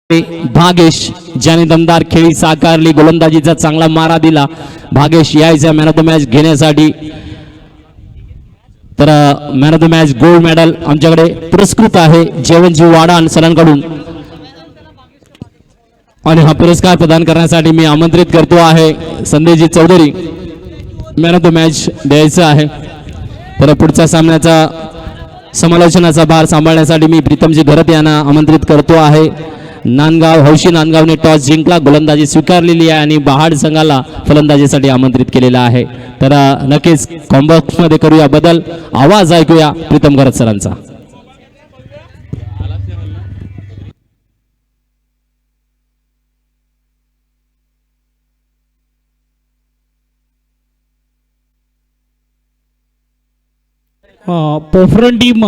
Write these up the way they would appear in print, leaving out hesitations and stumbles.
भागेश ज्याने दमदार खेळी साकारली, गोलंदाजीचा चांगला मारा दिला. भागेश यायचा मॅन ऑफ द मॅच घेण्यासाठी. तर man of the match gold medal आमच्याकडे पुरस्कृत आहे जेवणजी वाडान सरांकडून, आणि हा पुरस्कार प्रदान करण्यासाठी मी आमंत्रित करतो आहे Sandesh ji Chaudhari. Man of the match द्यायचं आहे. तर पुढच्या सामन्याचा समालोचनाचा भार सांभाळण्यासाठी मी प्रीतमजी घरत यांना आमंत्रित करतो आहे. नांदगाव हौशी नांदगावने टॉस जिंकला, गोलंदाजी स्वीकारलेली आहे आणि बहाड संघाला फलंदाजीसाठी आमंत्रित केलेला आहे. तर नक्कीच कॉम्बॉक्स मध्ये करूया बदल. आवाज ऐकूया प्रीतम घरत सरांचा. पोफरन टीम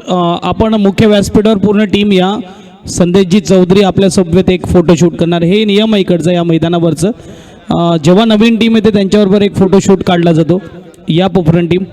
आपण मुख्य व्यासपीठावर पूर्ण टीम या. संदेशजी चौधरी आपल्यासोबत एक फोटोशूट करणार. हे नियम आहे इकडचं या मैदानावरचं. जेव्हा नवीन टीम येते त्यांच्याबरोबर एक फोटोशूट काढला जातो. या पोफरन टीम.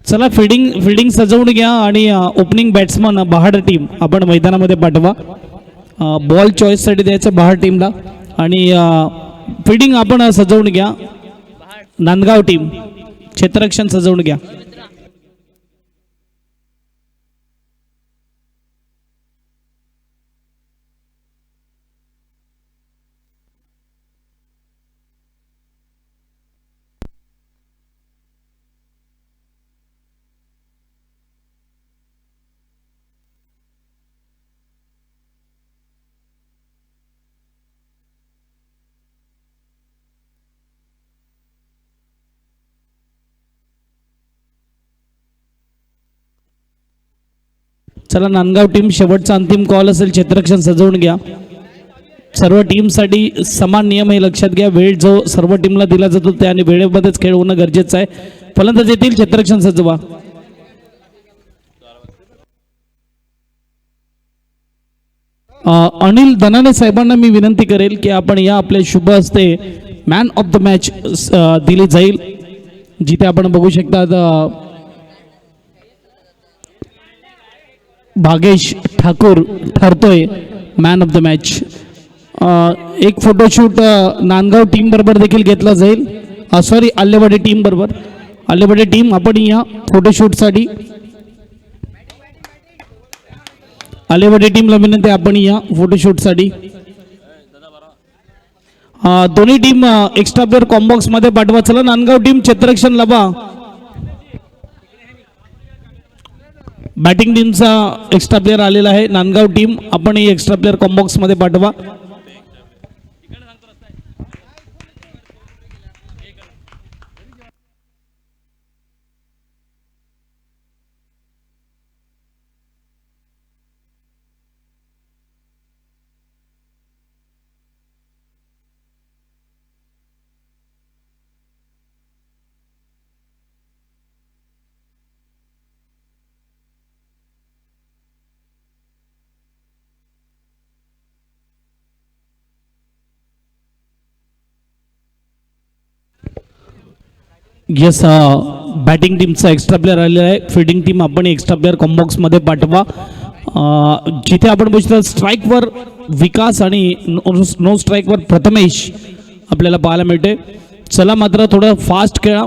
चला फिल्डिंग सजवून घ्या आणि ओपनिंग बॅट्समन बहाड टीम आपण मैदानामध्ये पाठवा. बॉल चॉईससाठी द्यायचं बहाड टीमला, आणि फिल्डिंग आपण सजवून घ्या. नांदगाव टीम क्षेत्ररक्षण सजवून घ्या. चला नांदगाव टीम शेवटचा अंतिम कॉल असेल, क्षेत्ररक्षण सजवून घ्या. सर्व टीमसाठी समान नियम हे लक्षात घ्या. वेळ जो सर्व टीमला दिला जातो त्या आणि वेळेमध्येच खेळ होणं गरजेचं आहे. फलंदाज येतील, क्षेत्ररक्षण सजवा. अनिल दनाने साहेबांना मी विनंती करेल की आपण या आपल्या शुभ हस्ते मॅन ऑफ द मॅच दिली जाईल. जिथे आपण बघू शकता भागेश ठाकूर ठरतोय मॅन ऑफ द मॅच. एक फोटोशूट नांदगाव टीम बरोबर देखील घेतला जाईल. सॉरी, आल्लेवाडी टीम बरोबर. आल्लेवाडी टीम आपण या फोटोशूटसाठी. आल्लेवाडी टीमला विनंती आपण या फोटोशूटसाठी. दोन्ही टीम एक्स्ट्रा प्लेअर कॉम्बॉक्स मध्ये पाठवा. चला नांदगाव टीम क्षेत्ररक्षण लावा. बॅटिंग टीमचा एक्स्ट्रा प्लेअर आलेला आहे. नांदगाव टीम आपण ही एक्स्ट्रा प्लेअर कॉम्बॉक्स मध्ये पाठवा. येस, बॅटिंग टीमचा एक्स्ट्रा प्लेअर आलेला आहे. फिल्डिंग टीम आपण एक्स्ट्रा प्लेअर कॉम्बॉक्समध्ये पाठवा. जिथे आपण बघतो स्ट्राईकवर विकास आणि नो स्ट्राईकवर प्रथमेश आपल्याला पाहायला मिळते. चला मात्र थोडं फास्ट खेळा,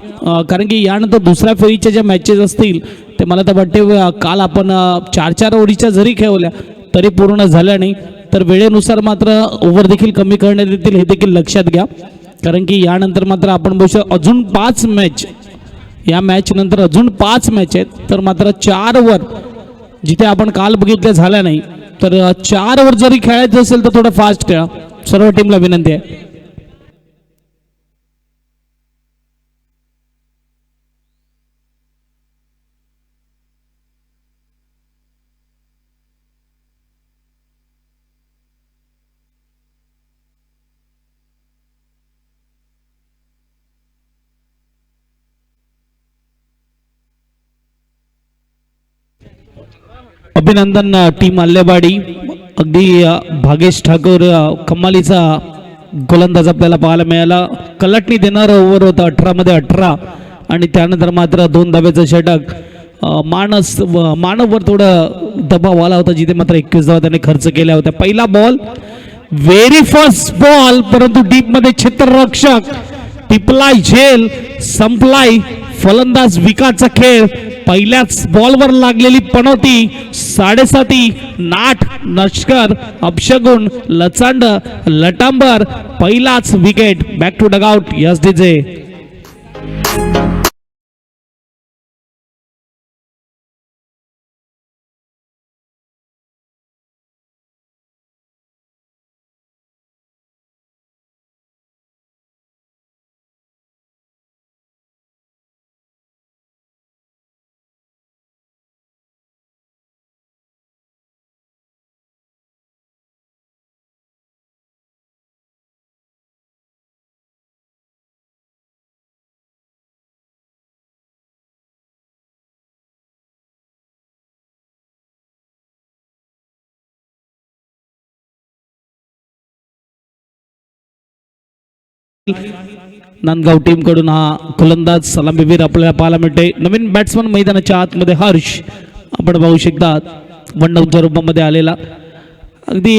कारण की यानंतर दुसऱ्या फेरीच्या ज्या मॅचेस असतील ते मला तर वाटते काल आपण 4-4 ओव्हरच्या जरी खेळवल्या तरी पूर्ण झाल्या नाही. तर वेळेनुसार मात्र ओव्हर देखील कमी करण्यात येतील हे देखील लक्षात घ्या. कारण की यानंतर मात्र आपण बघू अजून 5 मॅच, या मॅच नंतर अजून 5 मॅच आहेत. तर मात्र 4 ओव्हर जिथे आपण काल बघितल्या झाल्या नाही, तर 4 ओव्हर जरी खेळायचं असेल तर थोडं फास्ट खेळा. सर्व टीमला विनंती आहे. अभिनंदन टीम आल्लेवाडी. अगदी भागेश ठाकूर कमालीचा गोलंदाज आपल्याला पाहायला मिळाला. कलाटणी देणारा ओव्हर होता 18 मध्ये 18 आणि त्यानंतर मात्र 2 धाब्याचं षटक. मानववर थोडं दबाव आला होता जिथे मात्र 21 धावा त्याने खर्च केल्या होत्या. पहिला बॉल व्हेरी फर्स्ट बॉल परंतु डीप मध्ये क्षेत्ररक्षक टिपलाय झेल संपलाय फलंदाज विकासचा खेळ. पहिल्याच बॉलवर लागलेली पनौती 7.5 नाट नष्कर अपशगुन लचांड लटांबर पहिलाच wicket. Back to dugout SDJ. Nandgaon team कडून हा गोलंदाज सलामीवीर आपल्याला पाहायला मिळते. नवीन बॅट्समन मैदानाच्या आतमध्ये हर्ष आपण पाहू शकता वनडाऊनच्या रूपामध्ये आलेला. अगदी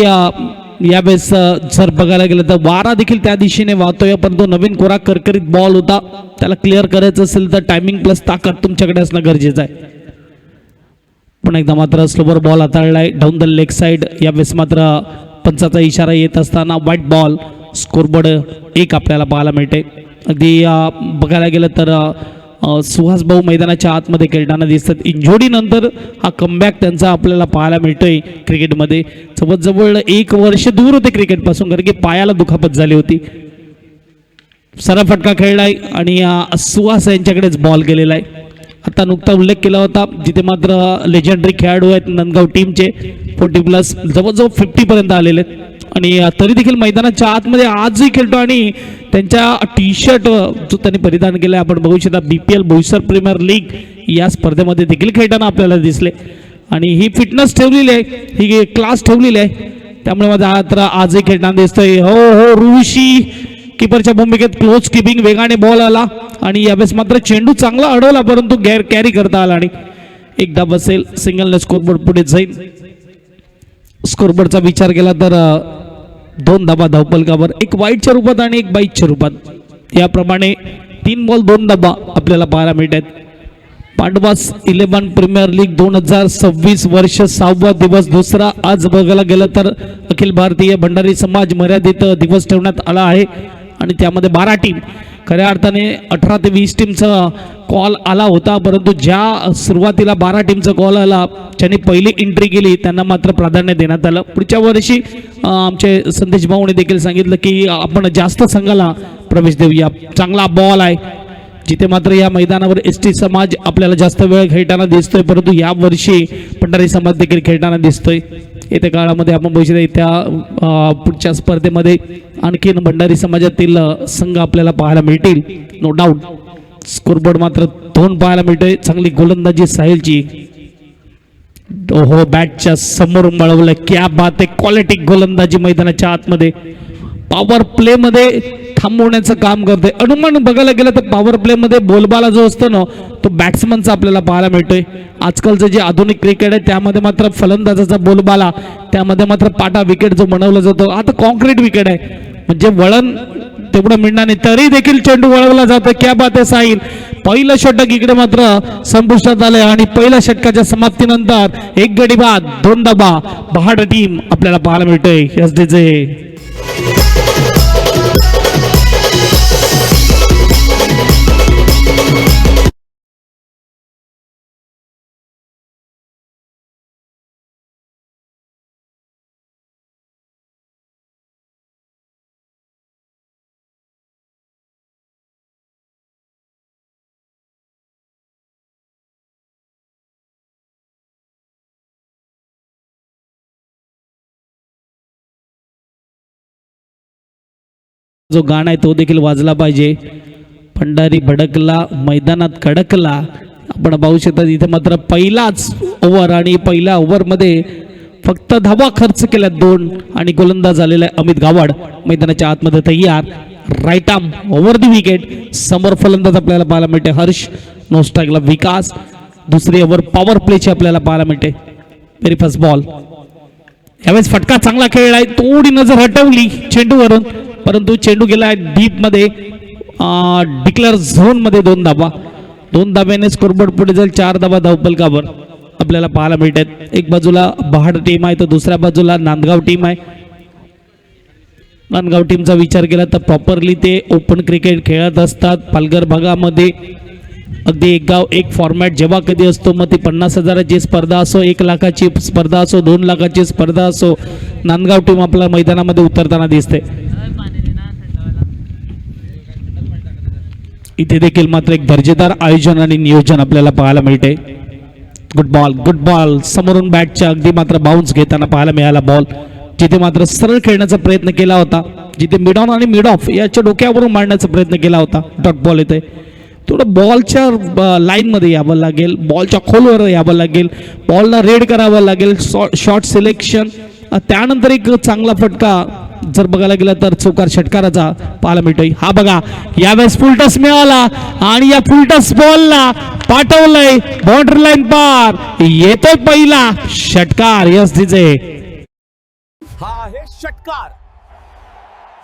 यावेळेस जर बघायला गेलं तर वारा देखील त्या दिशेने वाहतोय परंतु नवीन कोरा करकरीत बॉल होता. त्याला क्लिअर करायचं असेल तर टायमिंग प्लस ताकद तुमच्याकडे असणं गरजेचं आहे. पण एकदा मात्र स्लोवर बॉल हाताळलाय डाऊन द लेग साइड. यावेळेस मात्र पंचाचा इशारा येत असताना व्हाईट बॉल. स्कोरबोर्ड 1 आपल्याला पाहायला मिळते. अगदी बघायला गेलं तर सुहास भाऊ मैदानाच्या आतमध्ये खेळताना दिसतात. इंजुरी नंतर हा कमबॅक त्यांचा आपल्याला पाहायला मिळतोय क्रिकेटमध्ये. जवळजवळ 1 वर्ष दूर होते क्रिकेटपासून कारण की पायाला दुखापत झाली होती. सरा फटका खेळलाय आणि सुहास यांच्याकडेच बॉल गेलेला आहे. आता नुकता उल्लेख केला होता जिथे मात्र लेजेंडरी खेळाडू आहेत नंदगाव टीमचे 40+ जवळजवळ 50 पर्यंत आलेले आहेत आणि तरी देखील मैदानाच्या आतमध्ये आजही खेळतो आणि त्यांच्या टी शर्ट जो त्यांनी परिधान केला आपण बघू शकता BPL बोईसर प्रीमियर लीग या स्पर्धेमध्ये देखील खेळताना आपल्याला दिसले आणि ही फिटनेस ठेवलेली आहे, ही क्लास ठेवलेली आहे. त्यामुळे माझा आजही खेळताना दिसतोय. हो ऋषी कीपरच्या भूमिकेत क्लोज किपिंग वेगाने बॉल आला आणि यावेळेस मात्र चेंडू चांगला अडवला परंतु गैर कॅरी करता आला आणि एकदा बसेल सिंगलने स्कोरबोर्ड पुढे जाईल. स्कोरबोर्डचा विचार केला तर 2 धाबा धावपलकावर, 1 वाईटच्या रूपात आणि 1 बाईटच्या रूपात. याप्रमाणे 3 बॉल 2 धाबा आपल्याला पाहायला मिळत आहेत. पांडवास 11 प्रीमियर लीग 2026 वर्ष 6वा दिवस दुसरा. आज बघायला गेलं तर अखिल भारतीय भंडारी समाज मर्यादित दिवस ठेवण्यात आला आहे आणि त्यामध्ये 12 टीम खऱ्या अर्थाने 18 ते 20 टीमचा कॉल आला होता परंतु ज्या सुरुवातीला 12 टीमचा कॉल आला ज्यांनी पहिली एंट्री केली त्यांना मात्र प्राधान्य देण्यात आलं. पुढच्या वर्षी आमचे संदेश भाऊने देखील सांगितलं की आपण जास्त संघाला प्रवेश देऊया. चांगला बॉल आहे जिथे मात्र या मैदानावर ST समाज आपल्याला जास्त वेळ खेळताना दिसतोय परंतु या वर्षी भंडारी समाज देखील खेळताना दिसतोय. येत्या काळामध्ये आपण बघू शकता त्या पुढच्या स्पर्धेमध्ये आणखीन भंडारी समाजातील संघ आपल्याला पाहायला मिळतील नो डाऊट. स्कोरबोर्ड मात्र 2 पाहायला मिळतोय. चांगली गोलंदाजी साहिलची. हो बॅटच्या समोर मिळवलं. क्या बात आहे. क्वालिटी गोलंदाजी मैदानाच्या आतमध्ये पॉवर प्ले मध्ये थांबवण्याचं काम करते. अनुमान बघायला गेलं तर पॉवर प्ले मध्ये बोलबाला जो असतो ना तो बॅट्समनचा आपल्याला पाहायला मिळतोय. आजकालचं जे आधुनिक क्रिकेट आहे त्यामध्ये मात्र फलंदाजाचा बोलबाला त्यामध्ये मात्र पाटा विकेट जो बनवला जातो आता कॉन्क्रीट विकेट आहे म्हणजे वळण तेवढं मिळणार नाही तरी देखील चेंडू वळवला जातो. क्या बात आहे साहिल. पहिलं षटक इकडे मात्र संपुष्टात आलंय आणि पहिल्या षटकाच्या समाप्तीनंतर 1 गडी बाद 2 धाबा बहाड टीम आपल्याला पाहायला मिळतोय. एसडीचे जो गाणं आहे तो देखील वाजला पाहिजे. भंडारी भडकला मैदानात कडकला आपण पाहू शकता इथे मात्र पहिलाच ओव्हर आणि पहिल्या ओव्हरमध्ये फक्त धावा खर्च केल्या 2 आणि गोलंदाज झालेला आहे अमित गावड मैदानाच्या आतमध्ये तयार. Right arm over the wicket. समोर फलंदाज आपल्याला पाहायला मिळते हर्ष. नो स्ट्राईकला विकास. दुसरी ओव्हर पॉवर प्लेची आपल्याला पाहायला मिळते. Very first ball. यावेळेस फटका चांगला खेळला आहे. थोडी नजर हटवली चेंडूवरून परंतु चेंडू गेला डीप मध्ये डिक्लेअर झोन मध्ये 2 धाबा. 2 धाब्याने स्कोरबोर्ड पुढे जाईल. 4 धाबा धावफलकावर आपल्याला पाहायला मिळतात. एक बाजूला बहाड टीम आहे तर दुसऱ्या बाजूला नांदगाव टीम आहे. नांदगाव टीमचा विचार केला तर प्रॉपरली ते ओपन क्रिकेट खेळत असतात. पालघर भागामध्ये अगदी एक गाव एक फॉर्मॅट जेव्हा कधी असतो मग ती 50,000ची स्पर्धा असो 1 लाखाची स्पर्धा असो 2 लाखाची स्पर्धा असो नांदगाव टीम आपल्या मैदानामध्ये उतरताना दिसते. इथे देखील मात्र एक दर्जेदार आयोजन आणि नियोजन आपल्याला पाहायला मिळते. गुड बॉल समोरून बॅटच्या अगदी मात्र बाउन्स घेताना पाहायला मिळाला बॉल. जिथे मात्र सरळ खेळण्याचा प्रयत्न केला होता जिथे मिड ऑन आणि मिड ऑफ याच्या डोक्यावरून मारण्याचा प्रयत्न केला होता. डॉट बॉल येते. थोडं बॉलच्या लाईनमध्ये यावं लागेल. बॉलच्या खोलवर यावं लागेल. बॉलला रेड करावं लागेल. शॉर्ट सिलेक्शन त्यानंतर एक चांगला फटका जर बघायला गेला तर चौकार षटकाराचा पाहायला मिळतोय. हा बघा यावेळेस फुल टस मिळाला आणि या फुल टस बॉलला पाठवलंय बाउंड्री लाईन पार. येतोय पहिला षटकार. यस तिचे हा आहे षटकार.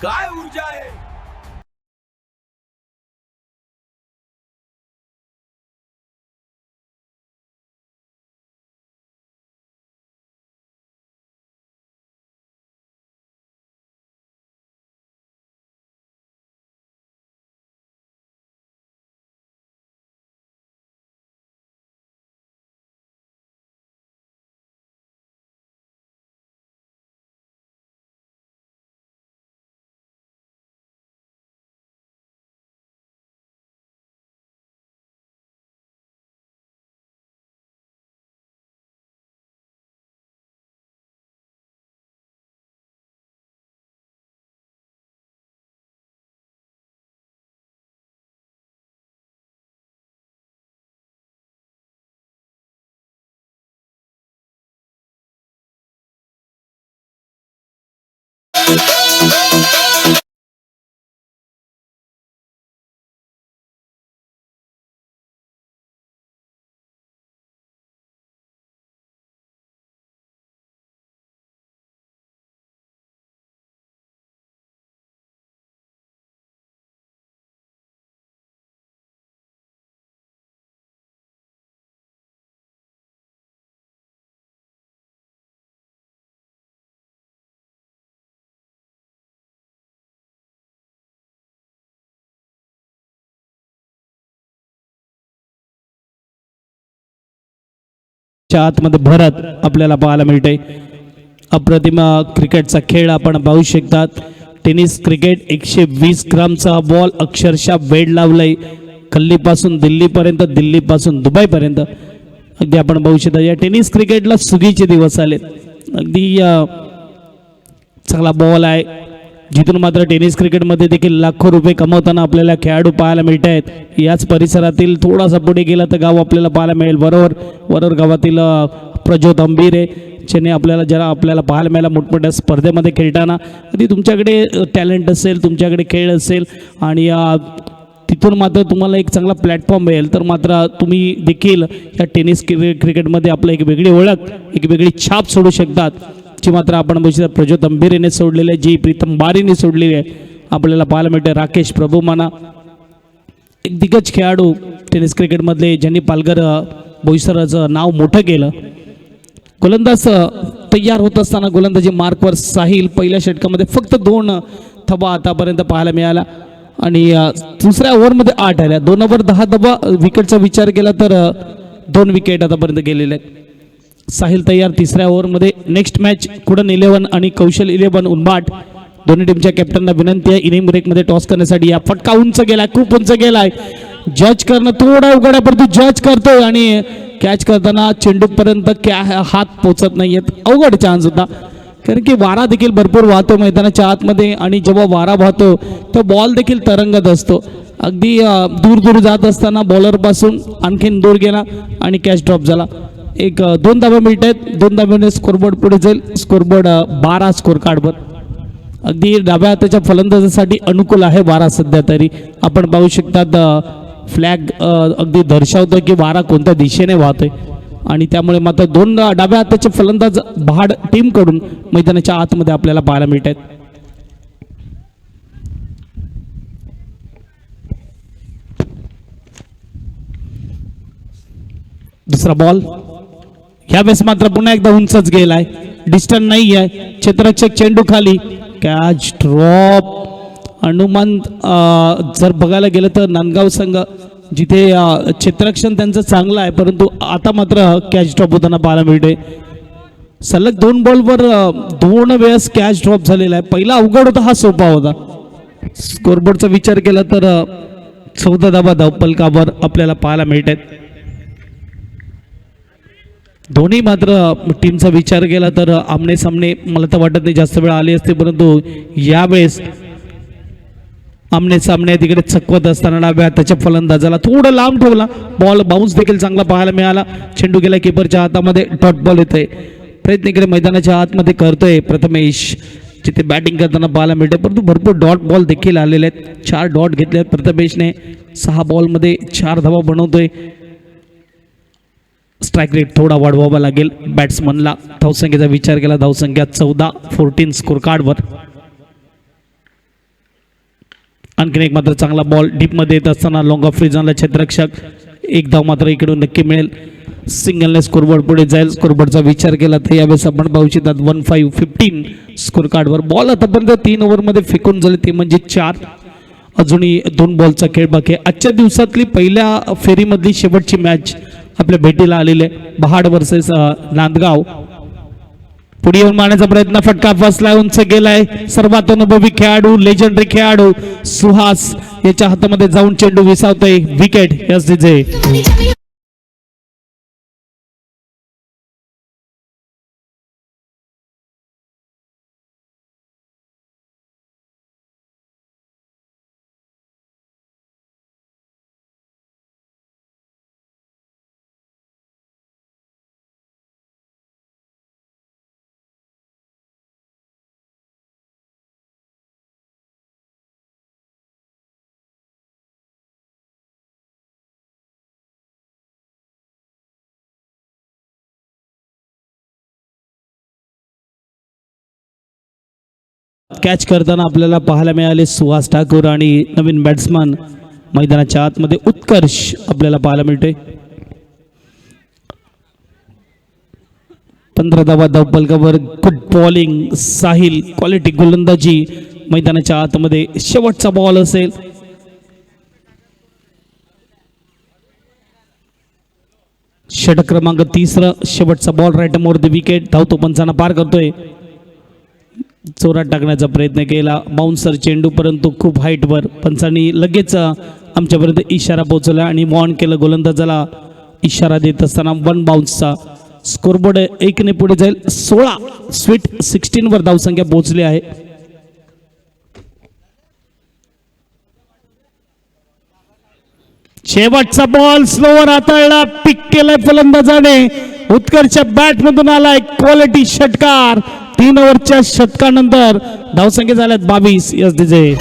काय ऊर्जा आहे. आतमध्ये भरत आपल्याला पाहायला मिळते. अप्रतिम क्रिकेटचा खेळ आपण पाहू शकतात. टेनिस क्रिकेट 120 ग्रामचा बॉल अक्षरशः वेड लावलाय. खल्लीपासून दिल्लीपर्यंत दिल्लीपासून दुबईपर्यंत अगदी आपण पाहू शकता. या टेनिस क्रिकेटला सुगीचे दिवस आलेत. अगदी चांगला बॉल आहे जिथून मात्र टेनिस क्रिकेटमध्ये देखील लाखो रुपये कमवताना आपल्याला खेळाडू पाहायला मिळत आहेत. याच परिसरातील थोडासा पुढे गेला तर गाव आपल्याला पाहायला मिळेल. वरोर गावातील प्रज्योत अंबिरे ज्याने आपल्याला पाहायला मिळाला मोठमोठ्या स्पर्धेमध्ये खेळताना. कधी तुमच्याकडे टॅलेंट असेल तुमच्याकडे खेळ असेल आणि तिथून मात्र तुम्हाला एक चांगला प्लॅटफॉर्म मिळेल तर मात्र तुम्ही देखील या टेनिस क्रिकेटमध्ये आपलं एक वेगळी ओळख एक वेगळी छाप सोडू शकतात जी मात्र आपण बघू प्रज्योत अंबिरेने सोडलेली आहे. जी प्रीतम बारीने सोडलेली आहे आपल्याला पाहायला मिळते. राकेश प्रभुमाना एक दिग्गज खेळाडू टेनिस क्रिकेटमधले ज्यांनी पालघर बोईसरचं नाव मोठं केलं. गोलंदाज तयार होत असताना गोलंदाजी मार्कवर साहिल पहिल्या षटकामध्ये फक्त 2 थबा आतापर्यंत पाहायला मिळाला आणि दुसऱ्या ओव्हरमध्ये 8 आल्या. 2 ओव्हर 10 धाबा. विकेटचा विचार केला तर 2 विकेट आतापर्यंत गेलेले आहेत. साहिल तयार तिसऱ्या ओव्हरमध्ये. नेक्स्ट मॅच कुडन 11 आणि कौशल 11 उंबाट दोन्ही टीमच्या कॅप्टनना विनंती आहे इनिंग ब्रेकमध्ये टॉस करण्यासाठी. या फटका उंच गेलाय खूप उंच गेलाय. जज करणं थोडा अवघड आहे परंतु जज करतोय आणि कॅच करताना चेंडूपर्यंत हात पोचत नाहीयेत. अवघड चान्स होता कारण की वारा देखील भरपूर वाहतो मैदानाच्या आतमध्ये आणि जेव्हा वारा वाहतो तो बॉल देखील तरंगत असतो. अगदी दूर दूर जात असताना बॉलरपासून आणखीन दूर गेला आणि कॅच ड्रॉप झाला. एक 2 धावा मिळत आहेत. 2 धाब्याने स्कोरबोर्ड पुढे जाईल. स्कोरबोर्ड 12 स्कोर कार्डवर. अगदी डाव्या हाताच्या फलंदाजासाठी अनुकूल आहे वारा सध्या तरी. आपण पाहू शकतात फ्लॅग अगदी दर्शवतो की वारा कोणत्या दिशेने वाहतोय आणि त्यामुळे मात्र 2 डाव्या हाताचे फलंदाज बहाड टीमकडून मैदानाच्या आतमध्ये आपल्याला पाहायला मिळत आहेत. दुसरा बॉल ह्यावेळेस मात्र पुन्हा एकदा उंचच गेलाय. डिस्टन्स नाही आहे. क्षेत्ररक्षक चेंडू खाली. Catch drop. हनुमंत जर बघायला गेलं तर नांदगाव संघ जिथे क्षेत्ररक्षण त्यांचं चांगलं आहे परंतु आता मात्र कॅच ड्रॉप होताना पाहायला मिळते. सलग 2 बॉलवर 2 वेळेस कॅच ड्रॉप झालेला आहे. पहिला अवघड होता, हा सोपा होता. स्कोरबोर्डचा विचार केला तर 14 धावा धावफलकावर आपल्याला पाहायला मिळत आहेत. दोन्ही मात्र टीमचा विचार केला तर आमने सामने मला तर वाटत नाही जास्त वेळ आले असते परंतु यावेळेस आमने सामने तिकडे चकवत असताना डाव्या हाताच्या फलंदाजाला थोडं लांब ठेवला. बॉल बाउन्स देखील चांगला पाहायला मिळाला. चेंडू गेला किपरच्या हातामध्ये. डॉट बॉल येतोय. प्रयत्न इकडे मैदानाच्या आतमध्ये करतोय प्रथमेश. जिथे बॅटिंग करताना पाहायला मिळते परंतु भरपूर डॉट बॉल देखील आलेले आहेत. 4 डॉट घेतले आहेत प्रथमेशने. 6 बॉलमध्ये 4 धावा बनवतोय. स्ट्राईक रेट थोडा वाढवावा लागेल बॅट्समनला. धावसंख्येचा विचार केला. धावसंख्या 14 स्कोर कार्डवर. आणखीन एक मात्र चांगला बॉल डीपमध्ये येत असताना लॉंग ऑफ फ्रीजनला क्षेत्ररक्षक. 1 धाव मात्र इकडून नक्की मिळेल. सिंगलने स्कोरबोर्ड पुढे जाईल. स्कोरबोर्डचा विचार केला तर यावेळेस आपण पाहू शकतात 15 स्कोर कार्डवर. बॉल आतापर्यंत 3 ओव्हरमध्ये फेकून झाले ते म्हणजे 4. अजूनही 2 बॉलचा खेळ बाकी आहे. आजच्या दिवसातली पहिल्या फेरीमधली शेवटची मॅच आपल्या भेटीला आलेले. बहाड वर्सेस नांदगाव. पुढे येऊन मारण्याचा प्रयत्न. फटका फसलाय. उंच गेलाय. सर्वात अनुभवी खेळाडू लेजंडरी खेळाडू सुहास याच्या हातामध्ये जाऊन चेंडू विसावतोय. विकेट. Yes DJ. कॅच करताना आपल्याला पाहायला मिळाले सुहास ठाकूर आणि नवीन बॅट्समन मैदानाच्या आतमध्ये उत्कर्ष आपल्याला पाहायला मिळते. 15 धावा धावफलकावर. Good bowling Sahil. क्वालिटी गोलंदाजी मैदानाच्या आतमध्ये. शेवटचा बॉल असेल. षटक क्रमांक 3. शेवटचा बॉल. Right more wicket. धावतो पंचांना पार करतोय. चोरात टाकण्याचा प्रयत्न केला. बाउन्सर चेंडू परंतु खूप हाईटवर. पंचांनी लगेच आमच्यापर्यंत इशारा पोहोचवला आणि वॉर्न केलं. गोलंदाजाला इशारा देत असताना 1 बाउन्सचा. स्कोरबोर्ड 1 ने पुढे जाईल. 16 स्वीट 16 वर धावसंख्या पोहोचली आहे. शेवटचा बॉल स्लोवर हाताळला. पिक केलाय फलंदाजाने. उत्कर्षच्या बॅट मधून आलाय क्वालिटी षटकार. 3 ओव्हरच्या शतकानंतर धावसंख्या झाल्यात 22. Yes DJ.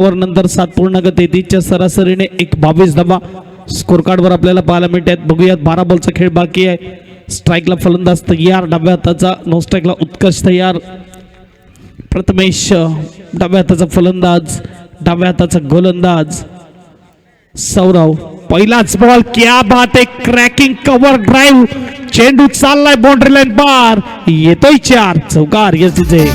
वर नंतर 7.33च्या सरासरीने 22 धावा स्कोर कार्डवर आपल्याला पाहायला मिळतात. बघूयात 12 बॉलचा खेळ बाकी आहे. स्ट्राईकला फलंदाज तयार, डाव्या हाताचा नो स्ट्राईकला उत्कर्ष तयार. प्रथमेश डाव्या हाताचा फलंदाज, डाव्या हाताचा गोलंदाज सौरव. पहिलाच बॉल, क्या बात आहे, क्रॅकिंग कव्हर ड्राईव्ह, चेंडू चाललाय बाउंड्री लाईन पार, येतोय 4 चौकार. यस तिथे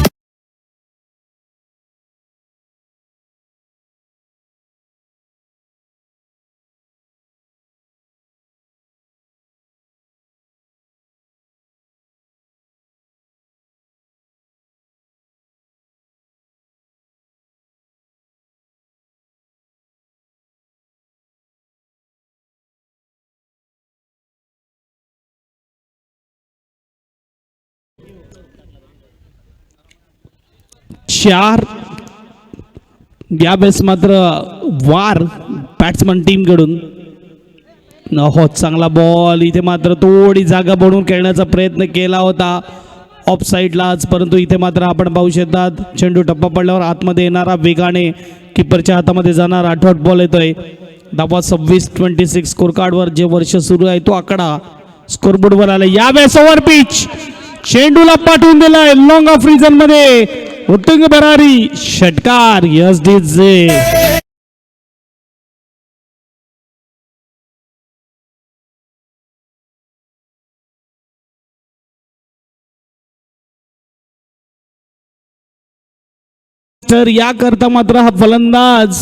चार. यावेळेस मात्र वार बॅट्समन टीम कडून. हो, चांगला बॉल. इथे मात्र थोडी जागा बनवून खेळण्याचा प्रयत्न केला होता ऑफ साईडलाच, परंतु इथे मात्र आपण पाहू शकतात चेंडू टप्पा पडल्यावर आतमध्ये येणारा वेगाने किपरच्या हातामध्ये जाणार 8 बॉल येतोय. धावा 26-26 स्कोर कार्डवर जे वर्ष सुरू आहे तो आकडा स्कोरबोर्डवर आला. यावेळेस ओव्हर पिच, चेंडूला पाठवून दिलाय लॉंग ऑफ रिजन मध्ये, उत्तुंग भरारी, षटकार. यस डीजे तर याकरता मात्र हा फलंदाज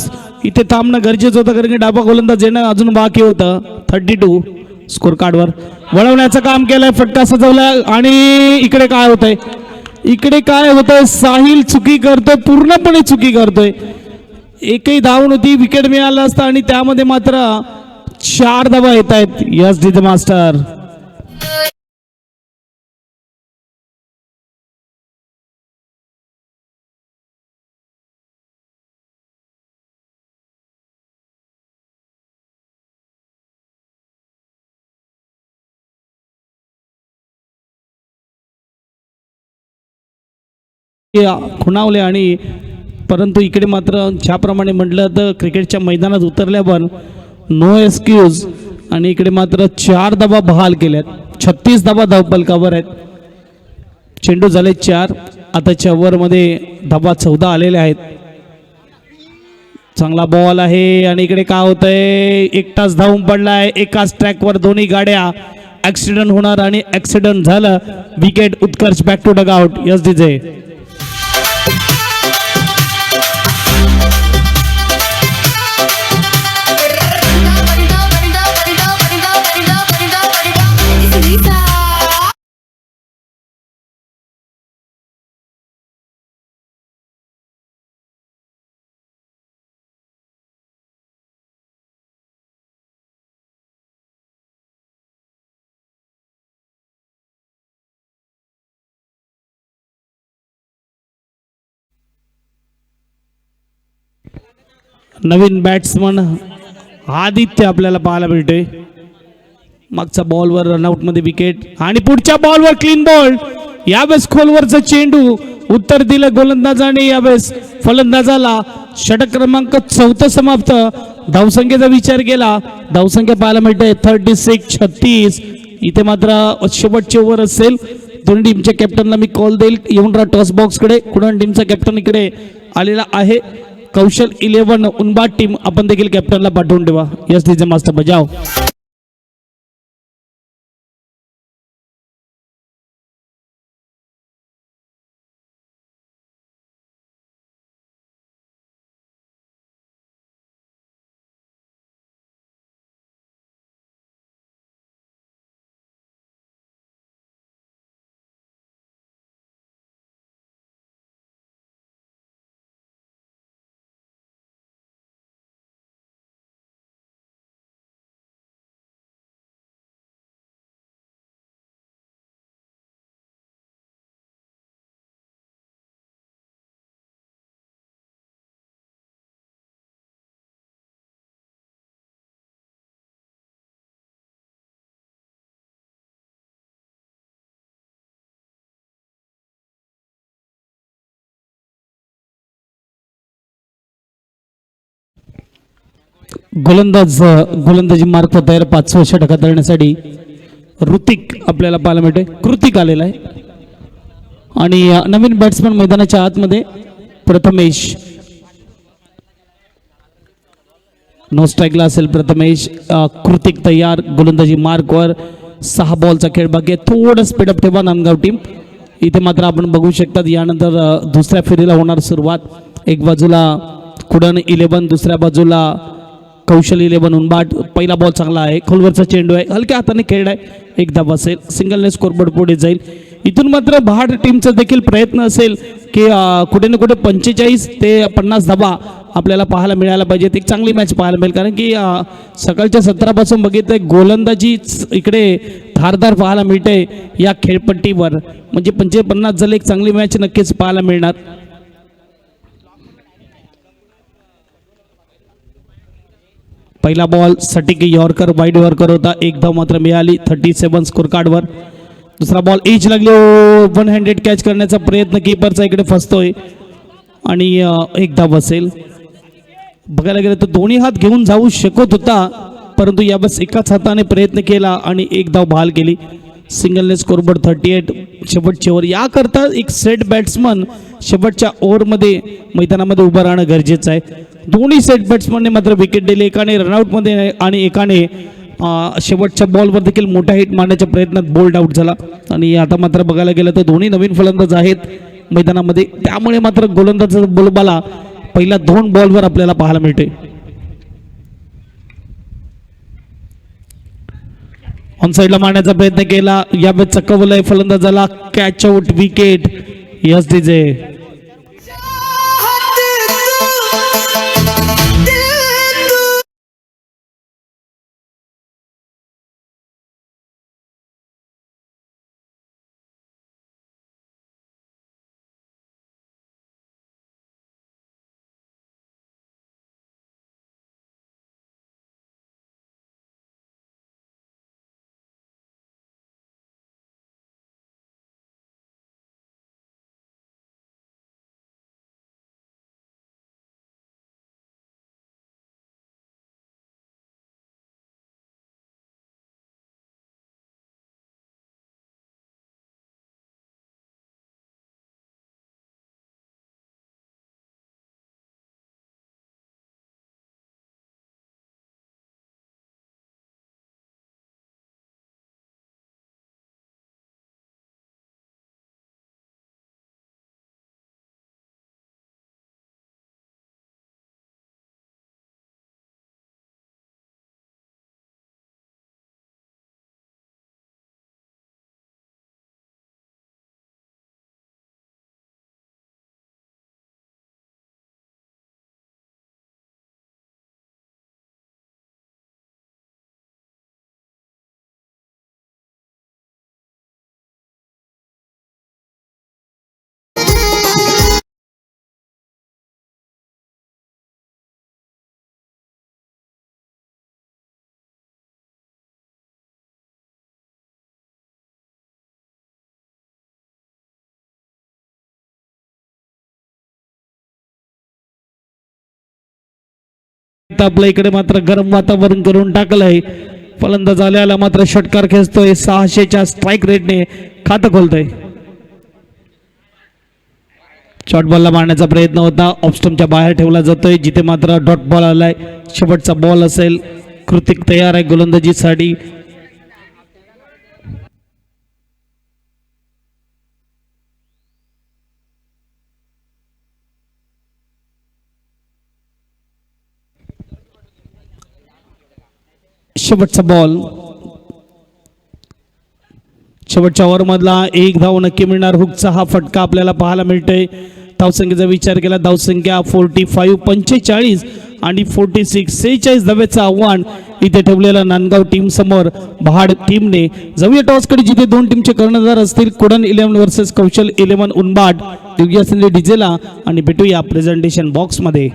इथे थांबणं गरजेचं होतं, कारण की डाबा गोलंदाज येणं अजून बाकी होतं. 32 स्कोर कार्डवर वळवण्याचं काम केलंय, फटका सजवलाय. आणि इकडे काय होतंय, इकडे काय होतंय, साहिल चुकी करतोय, पूर्णपणे चुकी करतोय. एकही धाव नव्हती, विकेट मिळालं असतं आणि त्यामध्ये मात्र 4 धावा येत आहेत. Yes DJ master. खुणावले आणि परंतु इकडे मात्र ज्याप्रमाणे म्हटलं तर क्रिकेटच्या मैदानात उतरल्यावर नो एक्सक्यूज. आणि इकडे मात्र 4 धावा बहाल केल्यात, 36 धावा धावफलकावर आहेत. चेंडू झाले 4, आताच्या ओव्हरमध्ये धावा 14 आलेल्या आहेत. चांगला बॉल आहे आणि इकडे काय होतंय, एकटाच धावून पडलाय एकाच ट्रॅकवर दोन्ही गाड्या, ऍक्सिडेंट होणार आणि ऍक्सिडेंट झालं. Wicket, Utkarsh back to dugout. Yes DJ. नवीन बॅट्समन आदित्य आपल्याला पाहायला मिळतोय. मागच्या बॉलवर रनआउट मध्ये विकेट आणि पुढच्या बॉलवर क्लीन बॉल. यावेळेस खोलवरचा चेंडू, उत्तर दिलं गोलंदाजाने, यावेळेस फलंदाजाला. षटक क्रमांक 14 समाप्त. धावसंख्येचा विचार केला, धावसंख्या पाहायला मिळते 36-36. इथे मात्र शेवटचे ओव्हर असेल. दोन्ही टीमच्या कॅप्टनला मी कॉल देईल, येऊन राहा टॉस बॉक्स कडे. कुणाल टीमचा कॅप्टन इकडे आलेला आहे. कौशल 11 उनबाद टीम, आपण देखील कॅप्टनला पाठवून ठेवा. यस डीजे मास्टर बजाव. गोलंदाजी मार्क तयार 5 षटक करण्यासाठी ऋतिक आपल्याला पाहायला मिळते. कृतिक आलेला आहे आणि नवीन बॅट्समन मैदानाच्या आतमध्ये प्रथमेश. नो स्ट्राईकला असेल प्रथमेश. कृतिक तयार गोलंदाजी मार्कवर. 6 बॉलचा खेळ बाकी आहे. थोडं स्पीडअप ठेवा नांदगाव टीम. इथे मात्र आपण बघू शकतात यानंतर दुसऱ्या फेरीला होणार सुरुवात. एक बाजूला कुडन 11, दुसऱ्या बाजूला कौशल 11 उनबाट. पहिला बॉल चांगला आहे. खोलवरचा चेंडू आहे. हलक्या हाताने खेळ आहे. एकदा बसेल. सिंगलने स्कोरबोर्ड पुढे जाईल. इथून मात्र महाड टीमचा देखील प्रयत्न असेल की कुठे ना कुठे 45 ते 50 धावा आपल्याला पाहायला मिळायला पाहिजेत. एक चांगली मॅच पाहायला मिळेल कारण की सकाळच्या 17 पासून बघितलं गोलंदाजी इकडे धारदार पाहायला मिळते या खेळपट्टीवर. म्हणजे 50 झाले एक चांगली मॅच नक्कीच पाहायला मिळणार. पहिला बॉल सटिक यॉर्कर वाईड यॉर्कर होता. एक धाव मात्र मिळाली 37 स्कोर कार्डवर. दुसरा बॉल एज लागले. 1 हँडेड कॅच करण्याचा प्रयत्न कीपरचा इकडे फसतोय आणि एक धाव बसेल. बघायला गेलं तर दोन्ही हात घेऊन जाऊ शकत होता परंतु यावेळेस एकाच हाताने प्रयत्न केला आणि एक धाव बहाल केली. सिंगलने स्कोरबोर्ड 38. शेवटच्या ओव्हर याकरता एक सेट बॅट्समन शेवटच्या ओव्हरमध्ये मैदानामध्ये उभं राहणं गरजेचं आहे. दोन्ही सेट बॅट्समनने मात्र विकेट दिली. एकाने रनआउटमध्ये आणि एकाने शेवटच्या बॉलवर देखील मोठा हिट मारण्याच्या प्रयत्नात बोल्ड आउट झाला. आणि आता मात्र बघायला गेलं तर दोन्ही नवीन फलंदाज आहेत मैदानामध्ये त्यामुळे मात्र गोलंदाजाचा बोलबाला पहिल्या 2 बॉलवर आपल्याला पाहायला मिळते. ऑन साईडला मारण्याचा प्रयत्न केला. यावेळेस चक्कवलंय फलंदाजाला. Catch out wicket. Yes DJ. आपल्या इकडे मात्र गरम वातावरण करून टाकलंय. फलंदाज आल्याला मात्र षटकार खेचतोय. 600च्या स्ट्राईक रेटने खातं खोलतोय. शॉर्ट बॉलला मारण्याचा प्रयत्न होता. ऑफस्टम्पच्या बाहेर ठेवला जातोय जिथे मात्र डॉट बॉल आलाय. शेवटचा बॉल असेल. कृतिक तयार आहे गोलंदाजीसाठी. शेवटचा बॉल. शेवटच्या ओव्हरमधला एक धाव नक्की मिळणार. हुकचा हा फटका आपल्याला पाहायला मिळतोय. धावसंख्येचा विचार केला धावसंख्या 45 45 आणि 46 46 धावेचं आव्हान इथे ठेवलेलं नांदगाव टीम समोर महाड टीमने. जाऊया टॉसकडे जिथे 2 टीमचे कर्णधार असतील. कुडन 11 वर्सेस कौशल 11 उनबाट. देऊया संधी डीजेला आणि भेटूया प्रेझेंटेशन बॉक्समध्ये.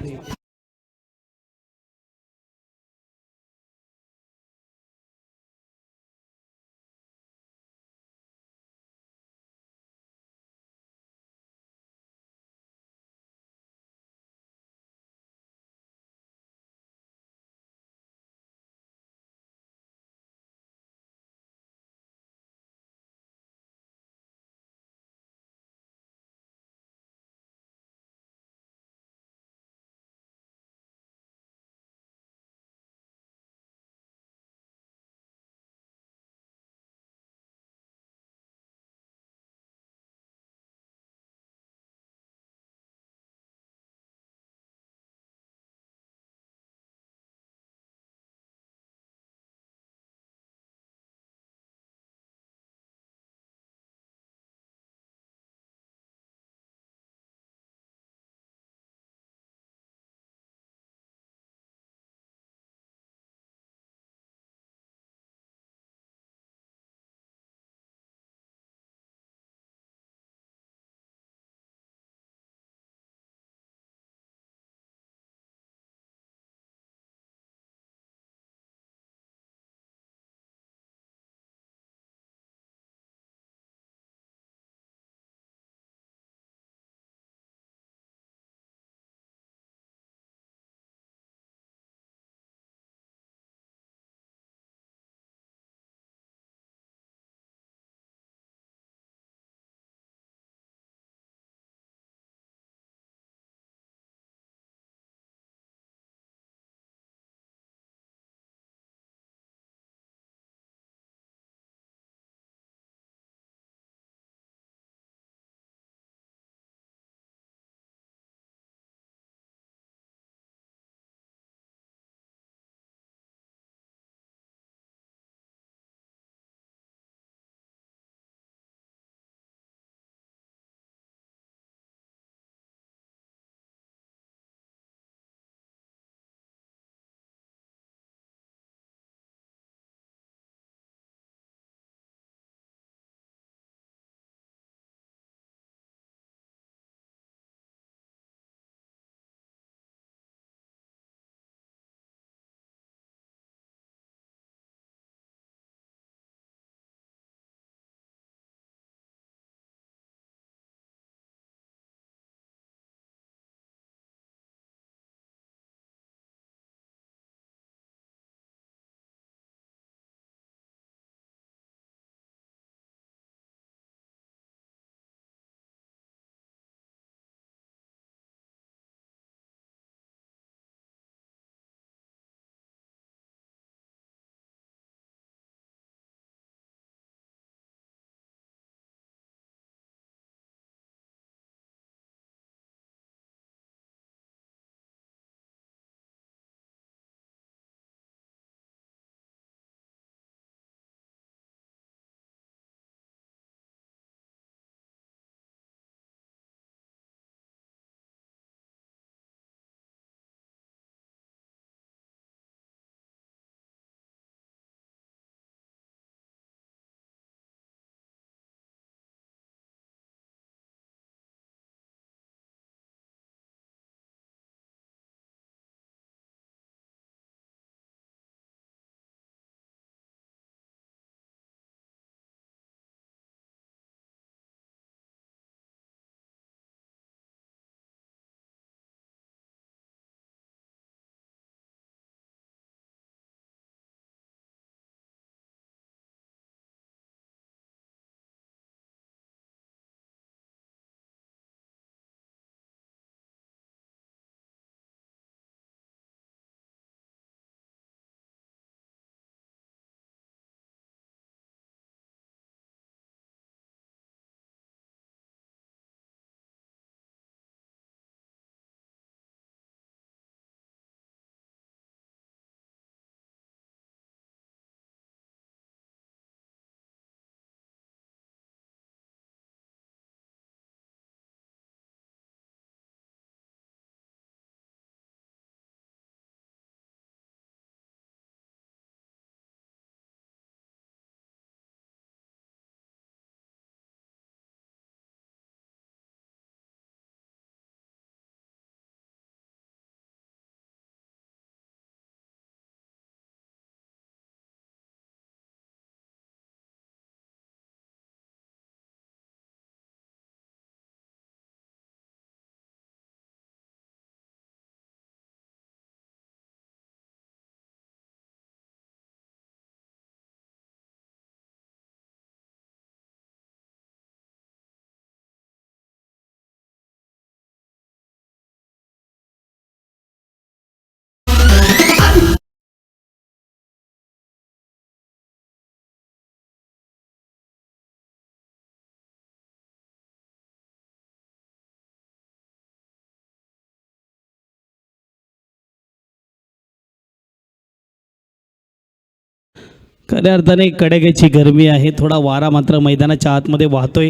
खऱ्या अर्थाने कडेगाची गरमी आहे, थोडा वारा मात्र मैदानाच्या आतमध्ये वाहतोय,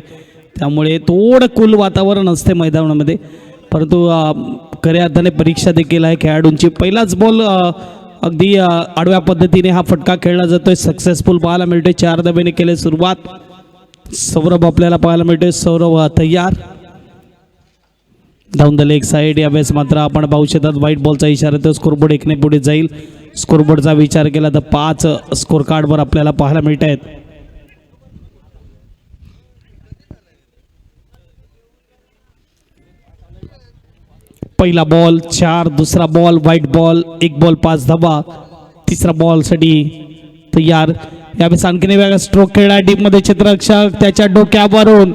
त्यामुळे थोडं कूल वातावरण असते मैदानामध्ये, परंतु खऱ्या अर्थाने परीक्षा देखील आहे खेळाडूंची. पहिलाच बॉल अगदी आडव्या पद्धतीने हा फटका खेळला जातोय, सक्सेसफुल पाहायला मिळतोय. 4 धावेने केले सुरुवात. सौरभ आपल्याला पाहायला मिळतोय, सौरभ तयार डाऊन द लेग साईड. यावेळेस मात्र आपण पाहू शकतात व्हाईट बॉलचा इशारा, तर स्कोरबोर्ड एकने पुढे जाईल. स्कोरबोर्डचा विचार केला तर 5 स्कोर कार्डवर आपल्याला पाहायला मिळत आहेत. पहिला बॉल 4, दुसरा बॉल व्हाईट बॉल, 1 बॉल 5 धावा, तिसरा बॉल साठी तयार. यावेळेस आणखीन वेगळा स्ट्रोक खेळला टीममध्ये. क्षेत्ररक्षक त्याच्या डोक्यावरून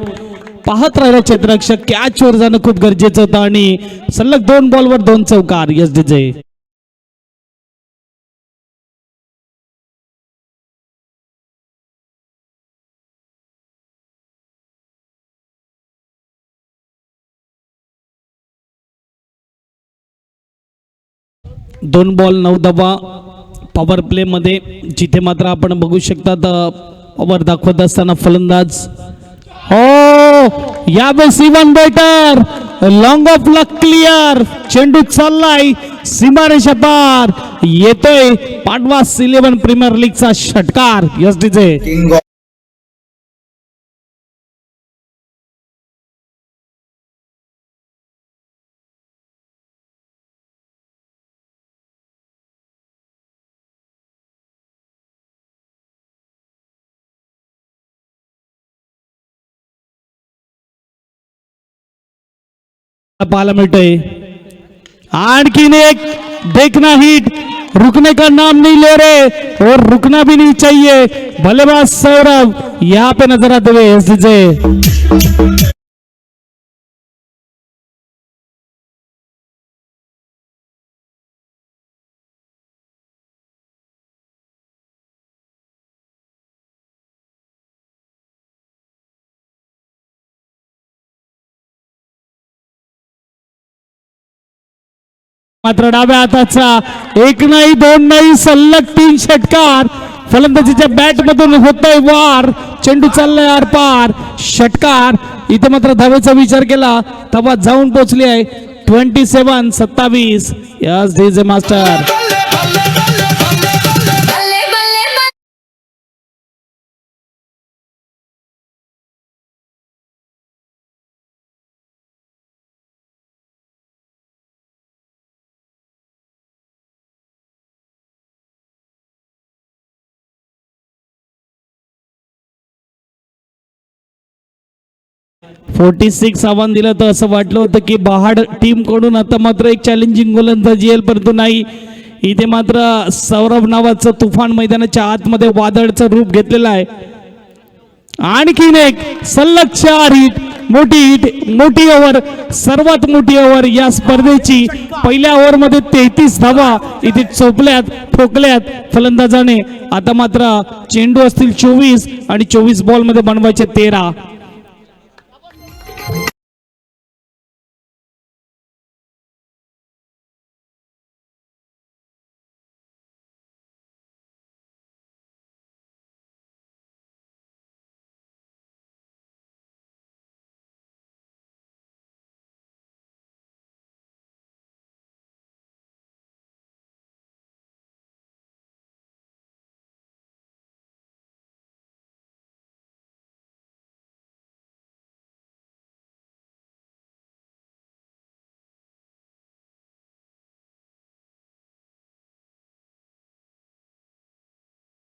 पाहत राहिला क्षेत्ररक्षक, कॅचवर जाणं खूप गरजेचं होतं आणि सलग 2 बॉलवर 2 चौकार. यस डीजे दोन बॉल 9 धावा पॉवर प्ले मध्ये, जिथे मात्र आपण बघू शकतात पॉवर दाखवत असताना फलंदाज हो यावेळेस even better long of luck clear. चेंडू चाललाय सीमारेषा पार, येतोय पाटवा 11 प्रीमियर लीगचा षटकार. यस डीजे पाहायला मिळतोय. आणखीन एक देखना हिट, रुकने का नाम नहीं ले रहे और रुकना भी नहीं चाहिए. बल्लेबाज सौरभ यहाँ पे नजर आते हुए. एस डीजे मात्र डाव्या हाताचा 1 नाही 2 नाही सलग 3 षटकार. फलंदाजीच्या बॅट मधून होतोय वार, चेंडू चाललाय आरपार, षटकार. इथे मात्र धावेचा विचार केला, धावा जाऊन पोहोचली आहे 27-27. यस डीजे मास्टर आव्हान दिलं तर असं वाटलं होतं की बहाड टीम कडून आता मात्र एक चॅलेंजिंग गोलंदाजी येईल, परंतु नाही. इथे मात्र सौरभ नावाचं तुफान मैदानाच्या आतमध्ये वादळचं रूप घेतलेलं आहे. आणखीन एक सलग 4 हिट, मोठी हिट, मोठी ओव्हर, सर्वात मोठी ओव्हर या स्पर्धेची. पहिल्या ओव्हर मध्ये 33 धावा इथे चोपल्यात ठोकल्यात फलंदाजाने. आता मात्र चेंडू असतील 24 आणि 24 बॉल मध्ये बनवायचे 13.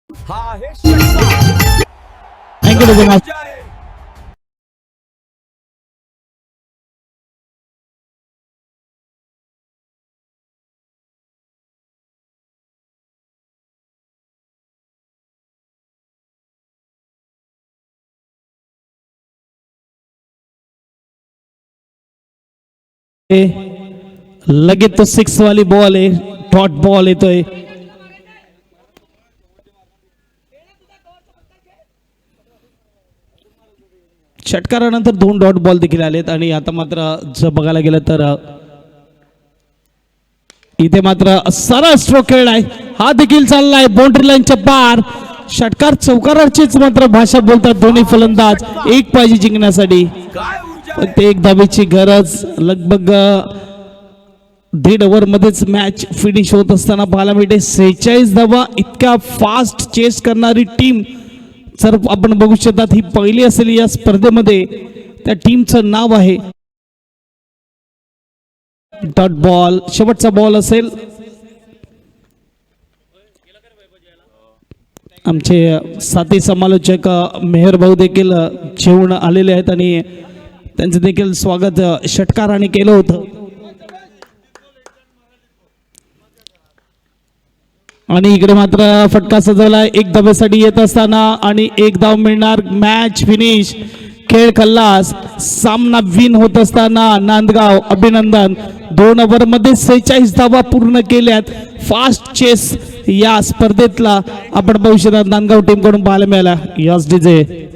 हा आहे षटकार. थँक्यू काय डीजे ऊर्जा आहे. लगेच तो 6 वाली बॉल आहे, डॉट बॉल येतोय. षटकारानंतर 2 डॉट बॉल देखील आलेत आणि आता मात्र जर बघायला गेलं तर इथे मात्र सरळ स्ट्रोक खेळलाय, हा देखील चाललाय बाउंड्री लाईनच्या पार. षटकार चौकाराचीच मात्र भाषा बोलतात दोन्ही फलंदाज. एक पाहिजे जिंकण्यासाठी, काय ऊर्जा पण ते एक धावेची गरज. लगभग 1.5 ओव्हरमध्येच मॅच फिनिश होत असताना पाहायला मिळते 46 धावा. इतक्या फास्ट चेस करणारी टीम जर आपण बघू शकतात, ही पहिली असेल या स्पर्धेमध्ये. त्या टीमचं नाव आहे डॉट बॉल. शेवटचा बॉल असेल. आमचे साथी समालोचक मेहर भाऊ देखील जेवून आलेले आहेत आणि त्यांचं देखील स्वागत षटकाराने केलं होतं. आणि इकडे मात्र फटका सजवला एक धावेसाठी येत असताना आणि एक धाव मिळणार. Match finish. खेळ खल्लास. सामना विन होत असताना नांदगाव अभिनंदन. 2 ओव्हरमध्ये 46 धावा पूर्ण केल्यात. फास्ट चेस या स्पर्धेतला आपण बघू शकता नांदगाव टीम कडून पाहायला मिळाला. Yes DJ.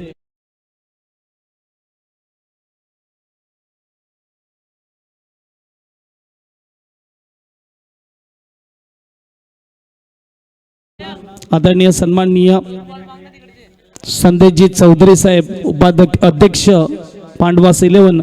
आदरणीय सन्माननीय संदेशजी चौधरी साहेब, उपाध्यक्ष पांडवास 11,